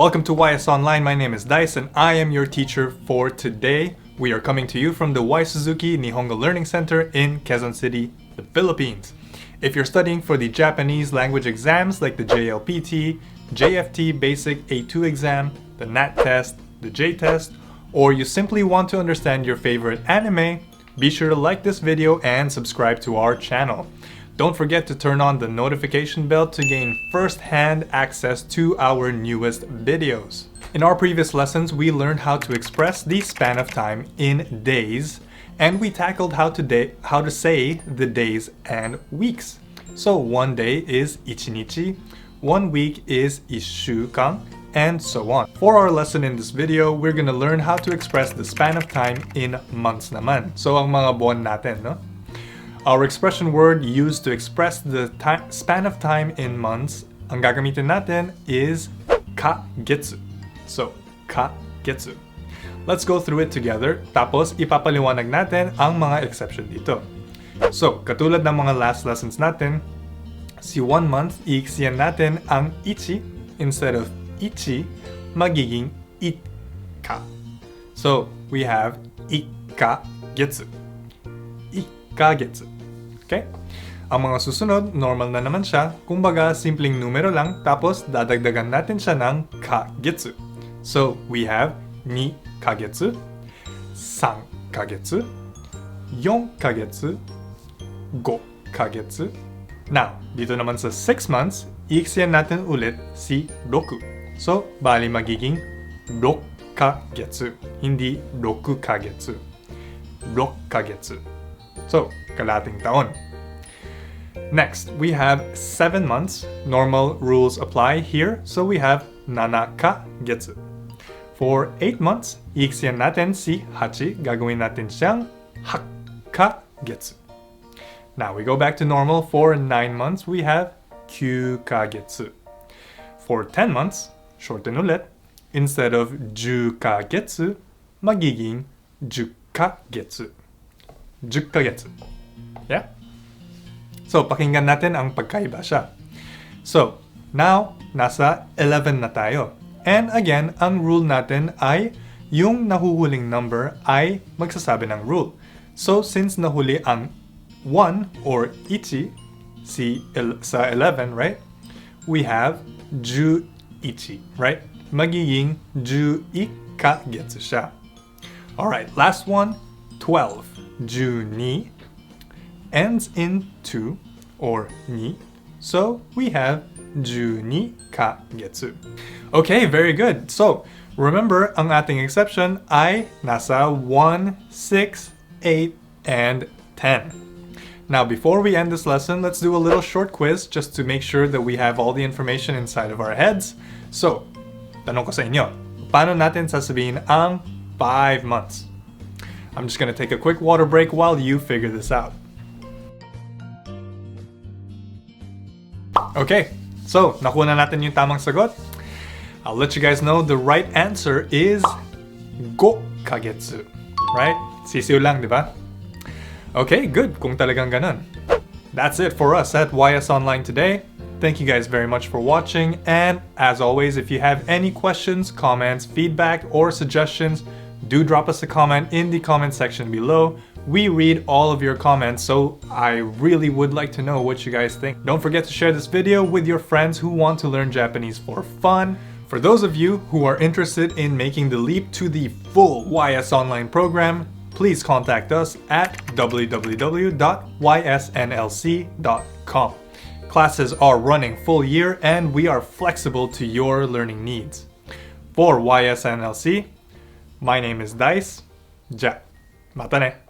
Welcome to YS Online. My name is Dice and I am your teacher for today. We are coming to you from the Y Suzuki Nihongo Learning Center in Quezon City, the Philippines. If you're studying for the Japanese language exams like the JLPT, JFT Basic A2 exam, the NAT-Test, the J-Test, or you simply want to understand your favorite anime, be sure to like this video and subscribe to our channel. Don't forget to turn on the notification bell to gain first-hand access to our newest videos. In our previous lessons, we learned how to express the span of time in days, and we tackled how to say the days and weeks. So one day is ichinichi, 1 week is ishukan, and so on. For our lesson in this video, we're gonna learn how to express the span of time in months naman. So ang mga buwan natin, no? Our expression word used to express the span of time in months, ang gagamitin natin is kagetsu. So, kagetsu. Let's go through it together, tapos ipapaliwanag natin ang mga exception dito. So, katulad ng mga last lessons natin, si 1 month, iiksiyan natin ang ichi, instead of ichi, magiging ikka. So, we have ikkagetsu. Ikkagetsu. Okay? Ang mga susunod, normal na naman siya. Kumbaga, simpleng numero lang, tapos dadagdagan natin siya ng kagetsu. So, we have 2 kagetsu, 3 kagetsu, 4 kagetsu, 5 kagetsu. Now, dito naman sa 6 months, iiksiyan natin ulit si 6. So, bali magiging 6 kagetsu, hindi 6 kagetsu. 6 kagetsu. So, kalating taon. Next, we have 7 months. Normal rules apply here. So we have 7 kagetsu. For 8 months, iiksiyan natin si 8. Gagawin natin siyang 8 kagetsu. Now we go back to normal. For 9 months, we have 9 kagetsu. For 10 months, shorten ulit. Instead of 10 kagetsu, magiging 10 kagetsu. 10 kagetsu. Yeah? So, pakinggan natin ang pagkaiba siya. So, now, nasa 11 na tayo. And again, ang rule natin ay yung nahuhuling number ay magsasabi ng rule. So, since nahuli ang 1 or ichi sa 11, right? We have 10 ichi, right? Magiging 10 kagetsu siya. Alright, last one, 12. 12 ends in 2 or ni, so we have 12 kagetsu. Okay, very good. So, remember, ang ating exception ay nasa 1, 6, 8, and 10. Now, before we end this lesson, let's do a little short quiz just to make sure that we have all the information inside of our heads. So, tanong ko sa inyo, paano natin sasabihin ang 5 months? I'm just gonna take a quick water break while you figure this out. Okay, so nakuha na natin yung tamang sagot. I'll let you guys know the right answer is 5 kagetsu. Right? Sisiw lang, di ba? Okay, good. Kung talagang ganun. That's it for us at YS Online today. Thank you guys very much for watching, and as always, if you have any questions, comments, feedback, or suggestions, do drop us a comment in the comment section below. We read all of your comments, so I really would like to know what you guys think. Don't forget to share this video with your friends who want to learn Japanese for fun. For those of you who are interested in making the leap to the full YS Online program, please contact us at www.ysnlc.com. Classes are running full year and we are flexible to your learning needs. For YSNLC, my name is Dice. Ja. Mata ne.